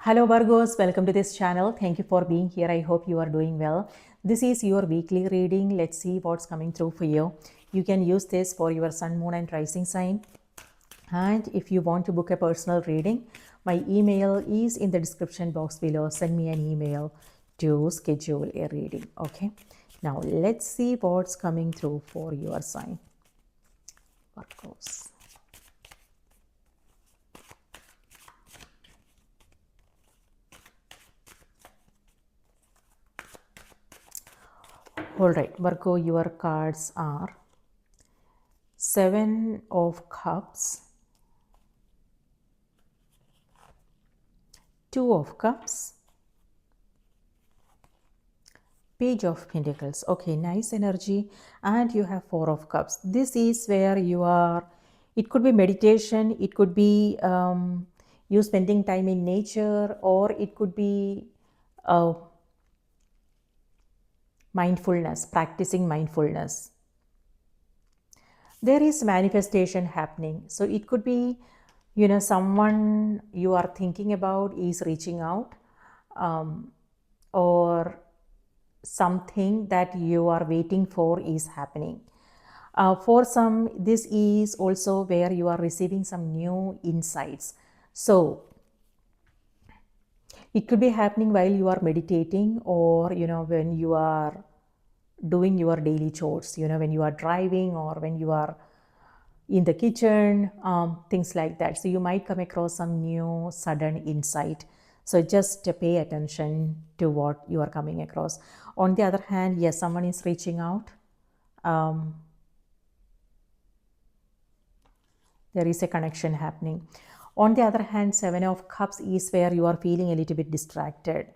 Hello Virgos, welcome to this channel. Thank you for being here. I hope you are doing well. This is your weekly reading. Let's see what's coming through for you. You can use this for your sun, moon and rising sign. And if you want to book a personal reading, my email is in the description box below. Send me an email to schedule a reading. Okay. Now let's see what's coming through for your sign. Virgos. All right, Virgo, your cards are Seven of Cups, Two of Cups, Page of Pentacles. Okay, nice energy. And you have Four of Cups. This is where you are, it could be meditation, it could be you spending time in nature, or it could be mindfulness, practicing mindfulness. There is manifestation happening. So it could be, someone you are thinking about is reaching out, or something that you are waiting for is happening. For some, this is also where you are receiving some new insights. So it could be happening while you are meditating, or when you are doing your daily chores, when you are driving, or when you are in the kitchen, things like that. So you might come across some new sudden insight. So just pay attention to what you are coming across. On the other hand, yes, someone is reaching out. There is a connection happening. On the other hand, Seven of Cups is where you are feeling a little bit distracted.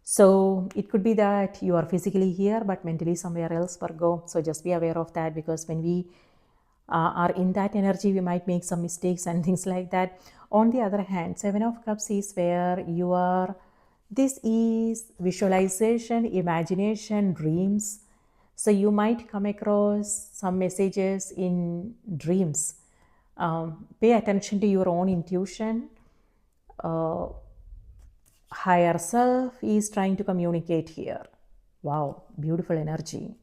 So it could be that you are physically here but mentally somewhere else, Virgo. So just be aware of that, because when we are in that energy, we might make some mistakes and things like that. On the other hand, Seven of Cups is where you are, this is visualization, imagination, dreams. So you might come across some messages in dreams. Pay attention to your own intuition. Higher self is trying to communicate here. Wow, beautiful energy.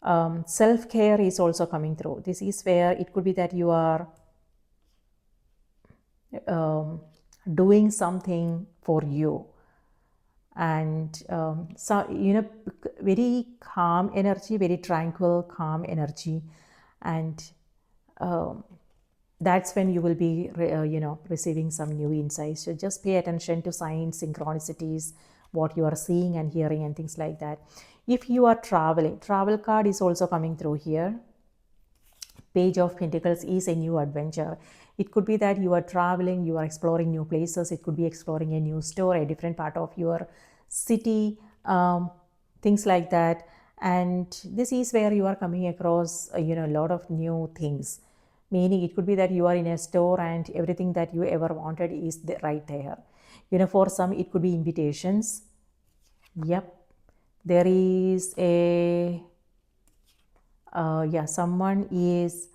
Self-care is also coming through. This is where it could be that you are doing something for you, and so very calm energy, very tranquil, calm energy, and that's when you will be receiving some new insights. So just pay attention to signs, synchronicities, what you are seeing and hearing and things like that. If you are traveling, travel card is also coming through here. Page of Pentacles is a new adventure. It could be that you are traveling, you are exploring new places. It could be exploring a new store, a different part of your city, things like that. And this is where you are coming across a lot of new things. Meaning it could be that you are in a store and everything that you ever wanted is right there. For some it could be invitations. Yep. There is a someone is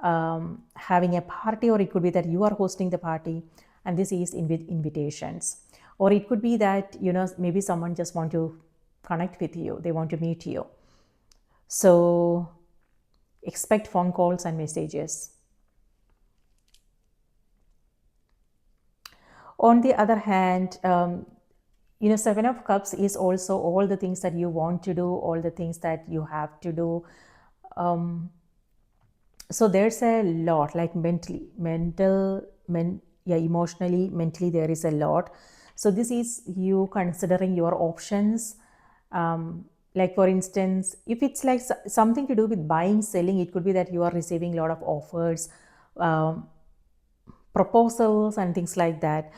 having a party, or it could be that you are hosting the party and this is invitations. Or it could be that maybe someone just want to connect with you, they want to meet you. So expect phone calls and messages. On the other hand, Seven of Cups is also all the things that you want to do, all the things that you have to do. So there's a lot, like emotionally, mentally, there is a lot. So this is you considering your options. Like for instance, if it's like something to do with buying, selling, it could be that you are receiving a lot of offers, proposals and things like that.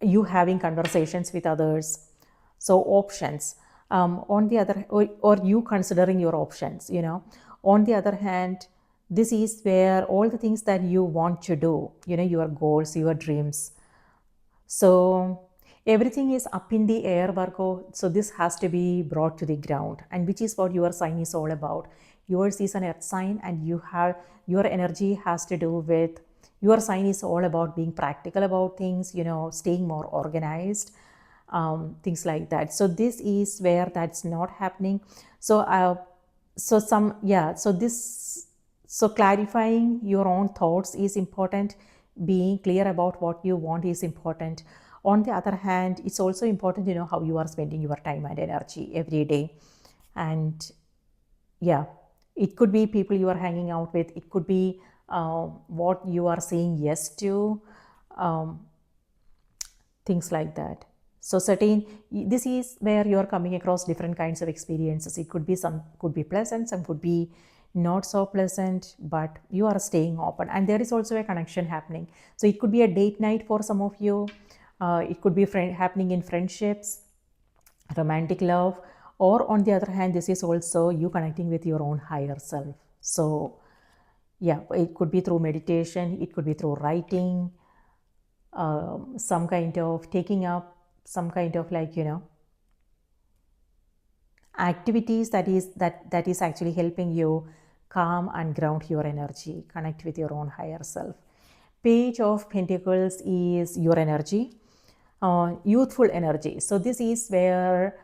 You having conversations with others. So options. On the other, or you considering your options, On the other hand, this is where all the things that you want to do, your goals, your dreams. So everything is up in the air, Virgo. So this has to be brought to the ground, and which is what your sign is all about. Yours is an earth sign, and your energy has to do with Your sign is all about being practical about things, staying more organized, things like that. So this is where that's not happening. So clarifying your own thoughts is important. Being clear about what you want is important. On the other hand, it's also important to know how you are spending your time and energy every day. And yeah, it could be people you are hanging out with, it could be what you are saying yes to, um, things like that. So this is where you are coming across different kinds of experiences. It could be, some could be pleasant, some could be not so pleasant, but you are staying open, and there is also a connection happening. So it could be a date night for some of you. It could be happening in friendships, romantic love, or on the other hand, this is also you connecting with your own higher self. So yeah, it could be through meditation, it could be through writing, some kind of taking up some kind of activities that is actually helping you calm and ground your energy, connect with your own higher self. Page of Pentacles is your energy, youthful energy. So this is where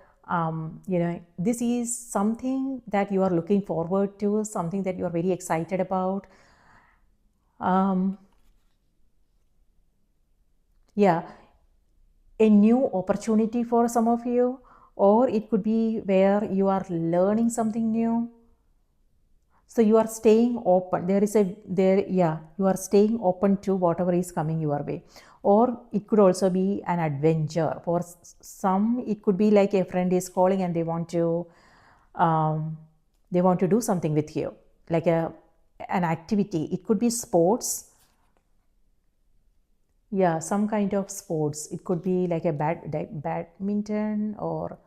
this is something that you are looking forward to, something that you are very excited about. Yeah, a new opportunity for some of you, or it could be where you are learning something new. So you are staying open. You are staying open to whatever is coming your way. Or it could also be an adventure. For some, it could be like a friend is calling and they want to do something with you, like an activity. It could be sports. Yeah, some kind of sports. It could be like a badminton or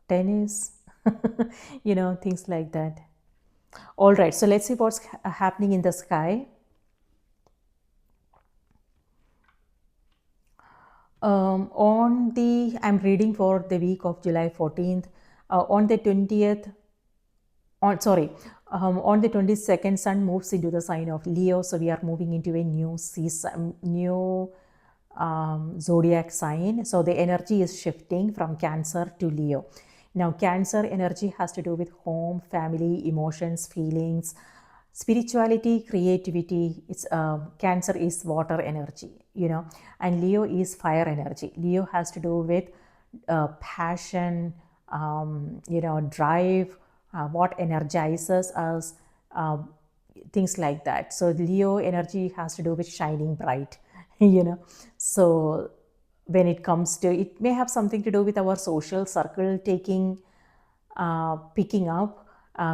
tennis, things like that. All right, so let's see what's happening in the sky. I'm reading for the week of July 14th. On the 20th, on the 22nd, Sun moves into the sign of Leo. So we are moving into a new season, new zodiac sign. So the energy is shifting from Cancer to Leo. Now, Cancer energy has to do with home, family, emotions, feelings, spirituality, creativity. It's Cancer is water energy, and Leo is fire energy. Leo has to do with passion, drive, what energizes us, things like that. So Leo energy has to do with shining bright, So when it comes to, it may have something to do with our social circle picking up,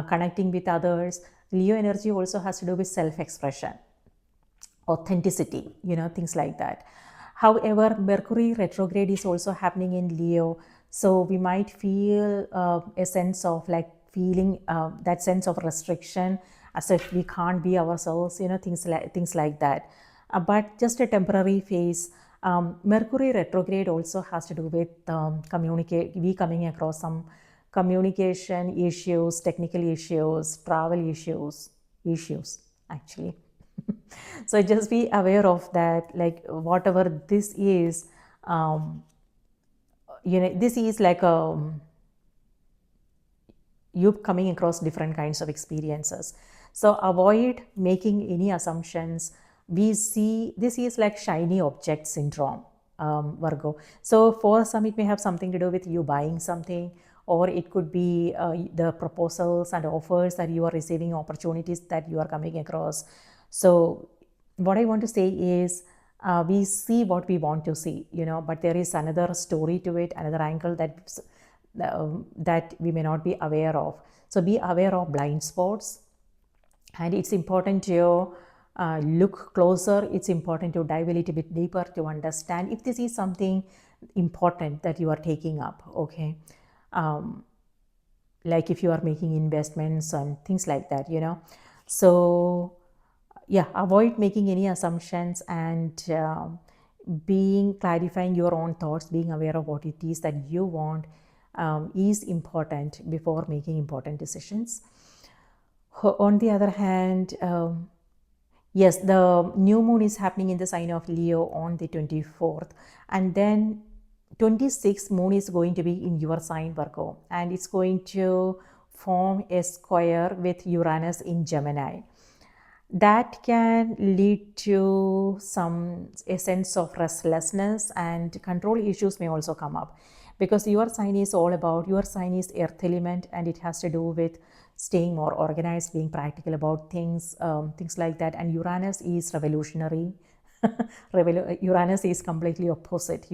connecting with others. Leo energy also has to do with self-expression, authenticity, things like that. However, Mercury retrograde is also happening in Leo. So we might feel a sense of feeling that sense of restriction, as if we can't be ourselves, things like that. But just a temporary phase. Mercury retrograde also has to do with we coming across some communication issues, technical issues, travel issues actually. So just be aware of that, like whatever this is, this is like you coming across different kinds of experiences. So avoid making any assumptions. We see this is like shiny object syndrome, Virgo. So for some, it may have something to do with you buying something, or it could be the proposals and offers that you are receiving, opportunities that you are coming across. So what I want to say is, we see what we want to see, but there is another story to it, another angle that we may not be aware of. So be aware of blind spots, and it's important to look closer. It's important to dive a little bit deeper to understand if this is something important that you are taking up, okay? Like if you are making investments and things like that, So yeah, avoid making any assumptions, and clarifying your own thoughts, being aware of what it is that you want is important before making important decisions. On the other hand, yes, the new moon is happening in the sign of Leo on the 24th, and then 26th moon is going to be in your sign Virgo, and it's going to form a square with Uranus in Gemini. That can lead to a sense of restlessness, and control issues may also come up, because your sign is earth element, and it has to do with staying more organized, being practical about things, things like that. And Uranus is revolutionary. Uranus is completely opposite,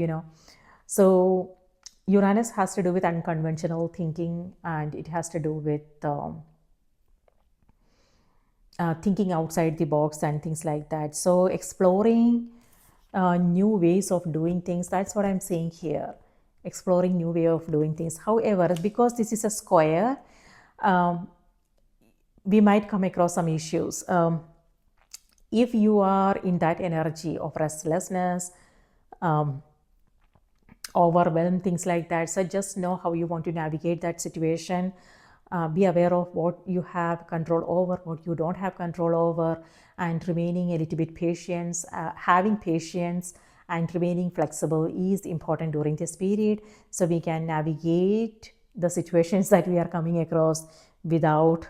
so Uranus has to do with unconventional thinking, and it has to do with thinking outside the box and things like that. So exploring new ways of doing things, that's what I'm saying here. Exploring new way of doing things. However, because this is a square, we might come across some issues. If you are in that energy of restlessness, overwhelmed, things like that, so just know how you want to navigate that situation. Be aware of what you have control over, what you don't have control over, and remaining a little bit patient. Having patience and remaining flexible is important during this period, so we can navigate the situations that we are coming across without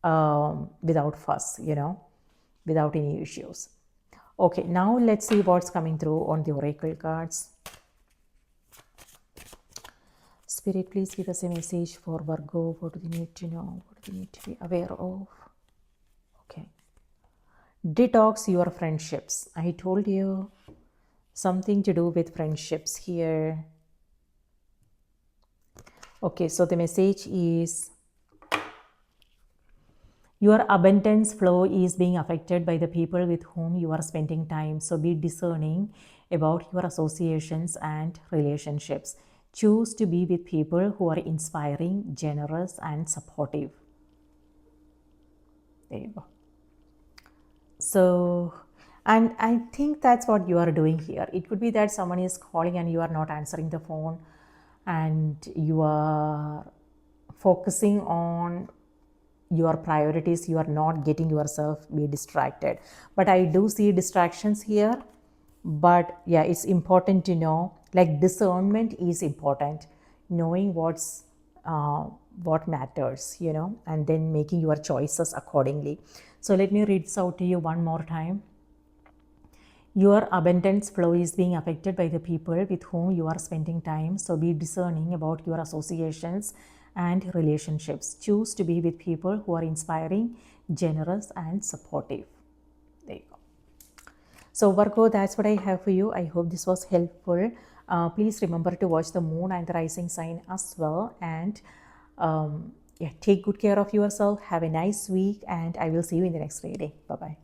fuss, without any issues. Okay, now let's see what's coming through on the oracle cards. Spirit, please give us a message for Virgo. What do they need to know? What do they need to be aware of? Okay. Detox your friendships. I told you something to do with friendships here. Okay, so the message is your abundance flow is being affected by the people with whom you are spending time. So be discerning about your associations and relationships. Choose to be with people who are inspiring, generous, and supportive. There you go. So, and I think that's what you are doing here. It could be that someone is calling and you are not answering the phone, and you are focusing on your priorities. You are not getting yourself be distracted. But I do see distractions here. But yeah, it's important to know, like discernment is important, knowing what matters, and then making your choices accordingly. So let me read this out to you one more time. Your abundance flow is being affected by the people with whom you are spending time. So be discerning about your associations and relationships. Choose to be with people who are inspiring, generous, and supportive. There you go. So Virgo, that's what I have for you. I hope this was helpful. Please remember to watch the moon and the rising sign as well. And yeah, take good care of yourself. Have a nice week, and I will see you in the next reading. Bye-bye.